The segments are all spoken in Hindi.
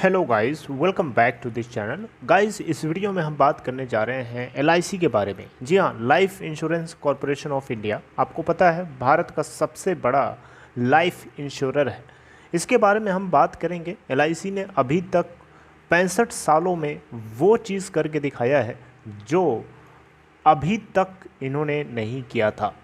Hello guys, welcome back to this channel. Guys, इस वीडियो में हम बात करने जा रहे हैं एलआईसी के बारे में। जी हाँ, life insurance corporation of India आपको पता है भारत का सबसे बड़ा लाइफ इंश्योरर है। इसके बारे में हम बात करेंगे। एलआईसी ने अभी तक 65 सालों में वो चीज़ करके दिखाया है जो अभी तक इन्होंने नहीं किया था।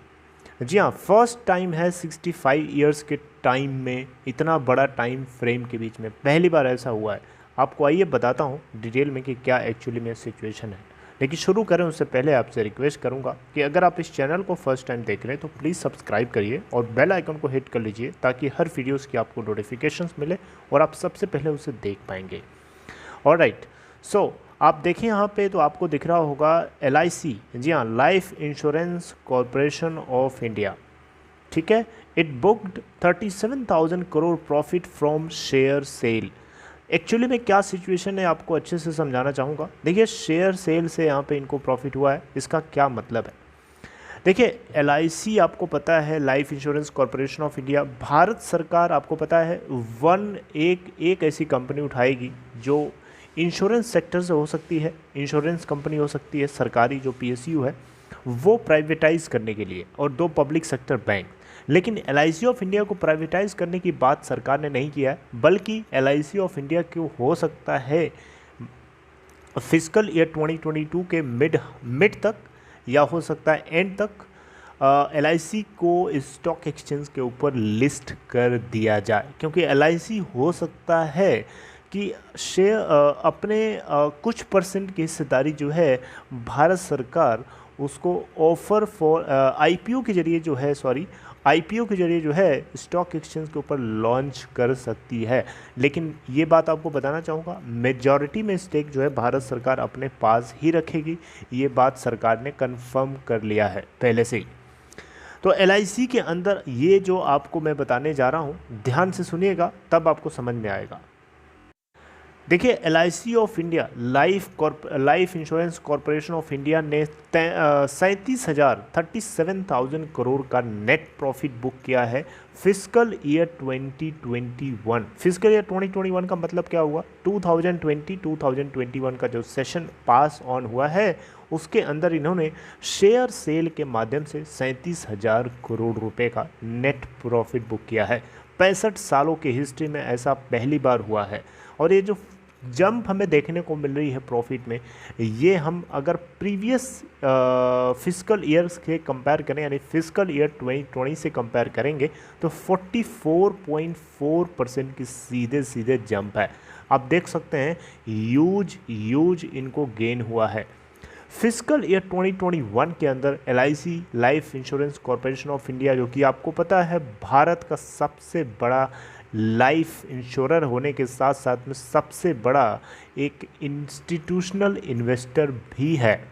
जी हाँ, फर्स्ट टाइम है 65 इयर्स के टाइम में, इतना बड़ा टाइम फ्रेम के बीच में पहली बार ऐसा हुआ है। आपको आइए बताता हूँ डिटेल में कि क्या एक्चुअली में सिचुएशन है। लेकिन शुरू करें उससे पहले आपसे रिक्वेस्ट करूँगा कि अगर आप इस चैनल को फर्स्ट टाइम देख रहे हैं तो प्लीज़ सब्सक्राइब करिए और बेल आइकन को हिट कर लीजिए ताकि हर वीडियोज़ की आपको नोटिफिकेशंस मिले और आप सबसे पहले उसे देख पाएंगे। ऑलराइट, सो आप देखें यहाँ पे तो आपको दिख रहा होगा एलआईसी। जी हाँ, life insurance corporation of India. ठीक है, it booked 37,000 crore profit from share sale. Actually में क्या सिचुएशन है आपको अच्छे से समझाना चाहूँगा। देखिए, शेयर सेल से यहाँ पे इनको प्रॉफिट हुआ है, इसका क्या मतलब है। देखिए, एलआईसी आपको पता है life insurance corporation of India, Bharat सरकार आपको पता है एक ऐसी कंपनी उठाएगी जो इंश्योरेंस सेक्टर से हो सकती है, इंश्योरेंस कंपनी हो सकती है सरकारी जो पीएसयू है वो प्राइवेटाइज करने के लिए, और दो पब्लिक सेक्टर बैंक। लेकिन एलआईसी ऑफ इंडिया को प्राइवेटाइज करने की बात सरकार ने नहीं किया है, बल्कि एलआईसी ऑफ इंडिया को हो सकता है फिजिकल ईयर 2022 के मिड तक या हो सकता है एंड तक एलआईसी को स्टॉक एक्सचेंज के ऊपर लिस्ट कर दिया जाए, क्योंकि एलआईसी हो सकता है कि शेयर अपने कुछ परसेंट की हिस्सेदारी जो है भारत सरकार उसको ऑफर फॉर आईपीओ के जरिए जो है आईपीओ के जरिए जो है स्टॉक एक्सचेंज के ऊपर लॉन्च कर सकती है। लेकिन ये बात आपको बताना चाहूँगा, मेजॉरिटी में स्टेक जो है भारत सरकार अपने पास ही रखेगी। ये बात सरकार ने कंफर्म कर लिया है पहले से ही। तो एलआईसी के अंदर ये जो आपको मैं बताने जा रहा हूँ, ध्यान से सुनिएगा तब आपको समझ में आएगा। देखिए, LIC of India life insurance corporation of India ने 37,000 करोड़ का नेट प्रॉफिट बुक किया है फिजिकल ईयर 2021। फिजिकल ईयर 2021 का मतलब क्या हुआ, 2020-2021 का जो सेशन पास ऑन हुआ है उसके अंदर इन्होंने शेयर सेल के माध्यम से 37,000 करोड़ रुपए का नेट प्रॉफिट बुक किया है। 65 सालों की हिस्ट्री में ऐसा पहली बार हुआ है। और ये जो जंप हमें देखने को मिल रही है प्रॉफिट में, ये हम अगर प्रीवियस फिजिकल ईयर्स के कंपेयर करें, यानी फिजिकल ईयर 2020 से कंपेयर करेंगे तो 44.4% की सीधे जंप है। आप देख सकते हैं ह्यूज इनको गेन हुआ है। फिजिकल ईयर 2021 के अंदर LIC life insurance corporation of India, जो कि आपको पता है भारत का सबसे बड़ा लाइफ इंश्योरर होने के साथ साथ में सबसे बड़ा एक इंस्टीट्यूशनल इन्वेस्टर भी है।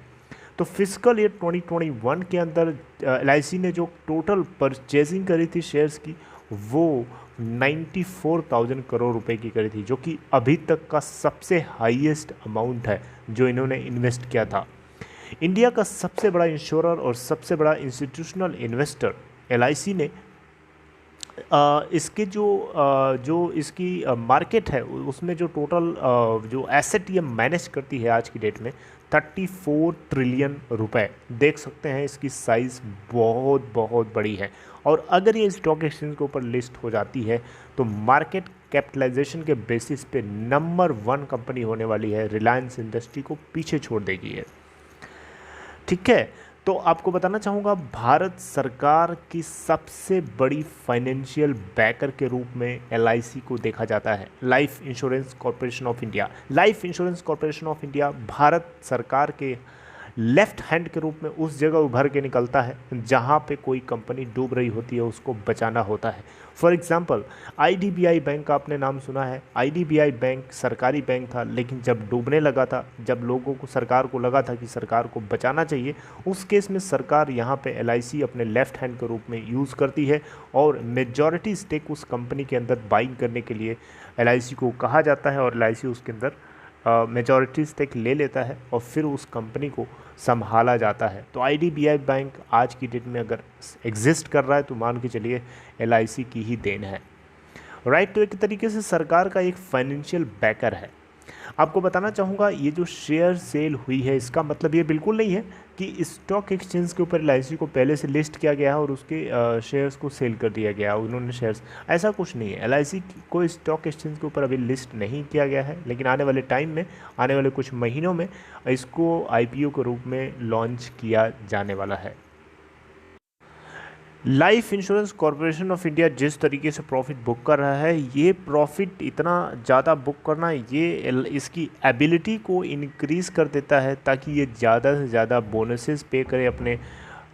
तो फिजिकल ईयर 2021 के अंदर एलआईसी ने जो टोटल परचेजिंग करी थी शेयर्स की, वो 94,000 करोड़ रुपए की करी थी, जो कि अभी तक का सबसे हाईएस्ट अमाउंट है जो इन्होंने इन्वेस्ट किया था। इंडिया का सबसे बड़ा इंश्योरर और सबसे बड़ा इंस्टीट्यूशनल इन्वेस्टर एलआईसी ने इसके जो इसकी मार्केट है उसमें जो टोटल जो एसेट ये मैनेज करती है आज की डेट में 34 ट्रिलियन रुपए। देख सकते हैं इसकी साइज़ बहुत बड़ी है। और अगर ये स्टॉक एक्सचेंज के ऊपर लिस्ट हो जाती है तो मार्केट कैपिटलाइजेशन के बेसिस पे नंबर 1 कंपनी होने वाली है, रिलायंस इंडस्ट्री को पीछे छोड़ देगी है। ठीक है, तो आपको बताना चाहूँगा भारत सरकार की सबसे बड़ी फाइनेंशियल बैकर के रूप में एलआईसी को देखा जाता है। Life insurance corporation of India Bharat सरकार के लेफ्ट हैंड के रूप में उस जगह उभर के निकलता है जहाँ पे कोई कंपनी डूब रही होती है, उसको बचाना होता है। फॉर एग्जांपल, आईडीबीआई बैंक का आपने नाम सुना है। आईडीबीआई बैंक सरकारी बैंक था, लेकिन जब डूबने लगा था, जब लोगों को सरकार को लगा था कि सरकार को बचाना चाहिए, उस केस में सरकार यहाँ पे एलआईसी अपने लेफ्ट हैंड के रूप में यूज़ करती है और मेजॉरिटी स्टेक उस कंपनी के अंदर बाइंग करने के लिए एलआईसी को कहा जाता है और एलआईसी उसके अंदर मेजॉरिटी स्टेक ले लेता है और फिर उस कंपनी को संभाला जाता है। तो आईडीबीआई बैंक आज की डेट में अगर एग्जिस्ट कर रहा है तो मान के चलिए एलआईसी की ही देन है। राइट। तो एक तरीके से सरकार का एक फाइनेंशियल बैकर है। आपको बताना चाहूँगा ये जो शेयर सेल हुई है इसका मतलब ये बिल्कुल नहीं है कि स्टॉक एक्सचेंज के ऊपर एलआईसी को पहले से लिस्ट किया गया है और उसके शेयर्स को सेल कर दिया गया, उन्होंने शेयर्स, ऐसा कुछ नहीं है। एलआईसी को स्टॉक एक्सचेंज के ऊपर अभी लिस्ट नहीं किया गया है, लेकिन आने वाले टाइम में, आने वाले कुछ महीनों में इसको आईपीओ के रूप में लॉन्च किया जाने वाला है। Life insurance corporation of India जिस तरीके से प्रॉफिट बुक कर रहा है, ये प्रॉफिट इतना ज़्यादा बुक करना ये इसकी एबिलिटी को इंक्रीज़ कर देता है ताकि ये ज़्यादा से ज़्यादा बोनसेस पे करे अपने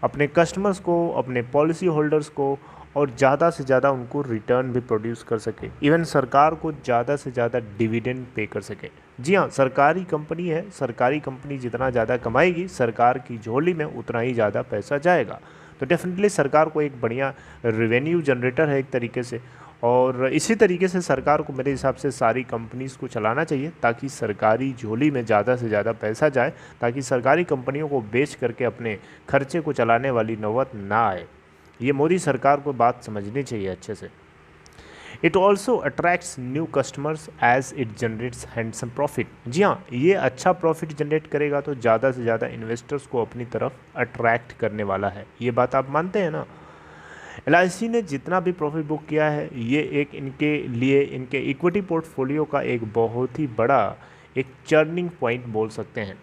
अपने कस्टमर्स को, अपने पॉलिसी होल्डर्स को, और ज़्यादा से ज़्यादा उनको रिटर्न भी प्रोड्यूस कर सके, इवन सरकार को ज़्यादा से ज़्यादा डिविडेंड पे कर सके। जी हाँ, सरकारी कंपनी है, सरकारी कंपनी जितना ज़्यादा कमाएगी सरकार की झोली में उतना ही ज़्यादा पैसा जाएगा। तो डेफिनेटली सरकार को एक बढ़िया रेवेन्यू जनरेटर है एक तरीके से, और इसी तरीके से सरकार को मेरे हिसाब से सारी कंपनीज़ को चलाना चाहिए ताकि सरकारी झोली में ज़्यादा से ज़्यादा पैसा जाए, ताकि सरकारी कंपनियों को बेच करके अपने खर्चे को चलाने वाली नौबत ना आए। ये मोदी सरकार को बात समझनी चाहिए अच्छे से। It also attracts new customers as it generates handsome profit. जी हाँ, ये अच्छा प्रॉफिट जनरेट करेगा तो ज़्यादा से ज़्यादा इन्वेस्टर्स को अपनी तरफ अट्रैक्ट करने वाला है। ये बात आप मानते हैं ना? एलआईसी ने जितना भी प्रॉफिट बुक किया है ये एक इनके लिए, इनके इक्विटी पोर्टफोलियो का एक बहुत ही बड़ा एक टर्निंग पॉइंट बोल सकते हैं।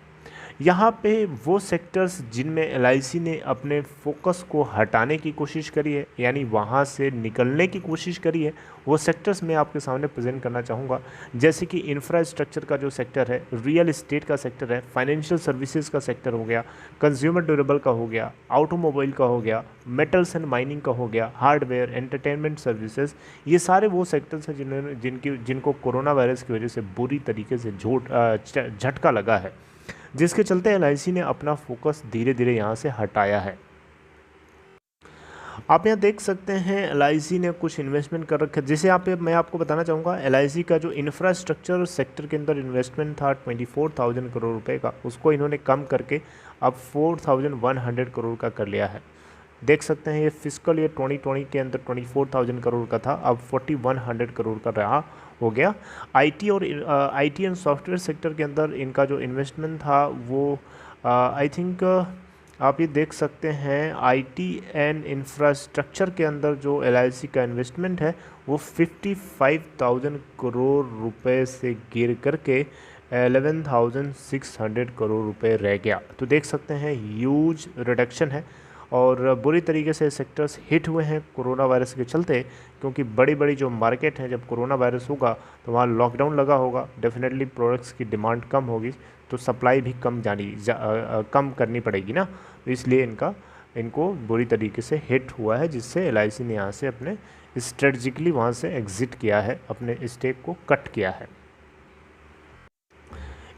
यहाँ पे वो सेक्टर्स जिनमें एलआईसी ने अपने फोकस को हटाने की कोशिश करी है, यानी वहाँ से निकलने की कोशिश करी है, वो सेक्टर्स मैं आपके सामने प्रेजेंट करना चाहूँगा। जैसे कि इंफ्रास्ट्रक्चर का जो सेक्टर है, रियल एस्टेट का सेक्टर है, फाइनेंशियल सर्विसेज का सेक्टर हो गया, कंज्यूमर ड्यूरेबल का हो गया, ऑटोमोबाइल का हो गया, मेटल्स एंड माइनिंग का हो गया, हार्डवेयर, एंटरटेनमेंट सर्विसेज, ये सारे वो सेक्टर्स हैं जिनको कोरोना वायरस की वजह से बुरी तरीके से झटका लगा है, जिसके चलते एलआईसी ने अपना फोकस धीरे धीरे यहाँ से हटाया है। आप यहाँ देख सकते हैं एलआईसी ने कुछ इन्वेस्टमेंट कर रखे, जैसे यहाँ पे मैं आपको बताना चाहूँगा एलआईसी का जो इंफ्रास्ट्रक्चर सेक्टर के अंदर इन्वेस्टमेंट था 24,000 करोड़ रुपए का, उसको इन्होंने कम करके अब 4,100 करोड़ का कर लिया है। देख सकते हैं ये फिजिकल ईयर 2020 के अंदर 24,000 करोड़ का था, अब 4,100 करोड़ का रहा हो गया। आईटी और आईटी एंड सॉफ्टवेयर सेक्टर के अंदर इनका जो इन्वेस्टमेंट था वो आई थिंक आप ये देख सकते हैं आईटी एंड इंफ्रास्ट्रक्चर के अंदर जो एलआईसी का इन्वेस्टमेंट है वो 55,000 करोड़ रुपए से गिर करके 11,600 करोड़ रुपए रह गया। तो देख सकते हैं ह्यूज रिडक्शन है, और बुरी तरीके से सेक्टर्स हिट हुए हैं कोरोना वायरस के चलते, क्योंकि बड़ी बड़ी जो मार्केट हैं, जब कोरोना वायरस होगा तो वहाँ लॉकडाउन लगा होगा, डेफिनेटली प्रोडक्ट्स की डिमांड कम होगी तो सप्लाई भी कम करनी पड़ेगी ना, तो इसलिए इनको बुरी तरीके से हिट हुआ है, जिससे एलआईसी ने यहाँ से अपने स्ट्रेटजिकली वहाँ से एग्ज़िट किया है, अपने स्टेक को कट किया है।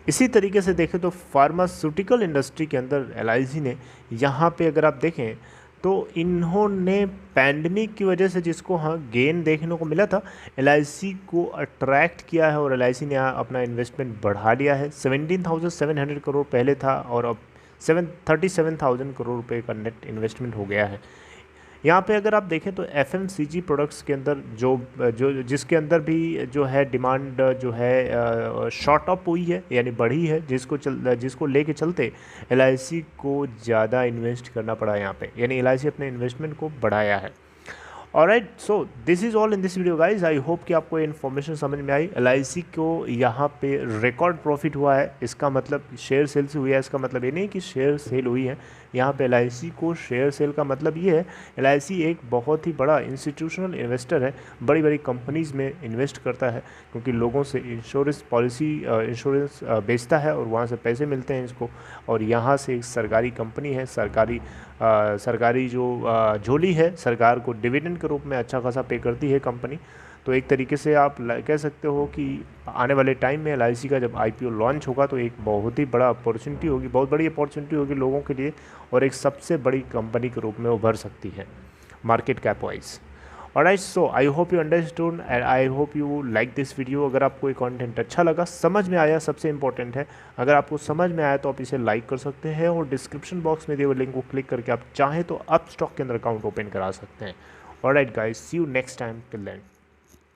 इसी तरीके से देखें तो फार्मास्यूटिकल इंडस्ट्री के अंदर एलआईसी ने यहाँ पे अगर आप देखें तो इन्होंने पैंडमिक की वजह से जिसको गेन देखने को मिला था, एलआईसी को अट्रैक्ट किया है और एलआईसी ने यहाँ अपना इन्वेस्टमेंट बढ़ा लिया है। 17,700 करोड़ पहले था और अब 37,000 करोड़ रुपए का नेट इन्वेस्टमेंट हो गया है। यहाँ पे अगर आप देखें तो एफएमसीजी प्रोडक्ट्स के अंदर जो जिसके अंदर भी जो है डिमांड जो है शॉर्ट अप हुई है, यानी बढ़ी है, जिसको लेके चलते एलआईसी को ज़्यादा इन्वेस्ट करना पड़ा यहाँ पे, यानी एलआईसी अपने इन्वेस्टमेंट को बढ़ाया है। Alright, so this is all in this video guys. I hope कि आपको इन्फॉर्मेशन समझ में आई। एलआईसी को यहाँ पे रिकॉर्ड प्रॉफिट हुआ है, इसका मतलब शेयर सेल से हुआ है, इसका मतलब ये नहीं कि शेयर सेल हुई है। यहाँ पे एलआईसी को शेयर सेल का मतलब ये है, एलआईसी एक बहुत ही बड़ा इंस्टीट्यूशनल इन्वेस्टर है, बड़ी बड़ी कंपनीज़ में इन्वेस्ट करता है, क्योंकि लोगों से इंश्योरेंस बेचता है और वहाँ से पैसे मिलते हैं इसको, और यहाँ से एक सरकारी कंपनी है, सरकारी जो झोली है, सरकार को डिविडेंड के रूप में अच्छा खासा पे करती है कंपनी। तो एक तरीके से आप कह सकते हो कि आने वाले टाइम में एलआईसी का जब आईपीओ लॉन्च होगा तो एक बहुत ही बड़ा अपॉर्चुनिटी होगी, बहुत बड़ी अपॉर्चुनिटी होगी लोगों के लिए, और एक सबसे बड़ी कंपनी के रूप में उभर सकती है market cap wise. Alright, so I hope you understood and I hope you like this video. अगर आपको ये कंटेंट अच्छा लगा, समझ में आया, सबसे इंपॉर्टेंट है, अगर आपको समझ में आया तो आप इसे लाइक कर सकते हैं, और डिस्क्रिप्शन बॉक्स में दिए हुए लिंक को क्लिक करके आप चाहें तो अपस्टॉक के अंदर अकाउंट ओपन करा सकते हैं। Alright guys, see you next time, till then.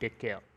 Take care.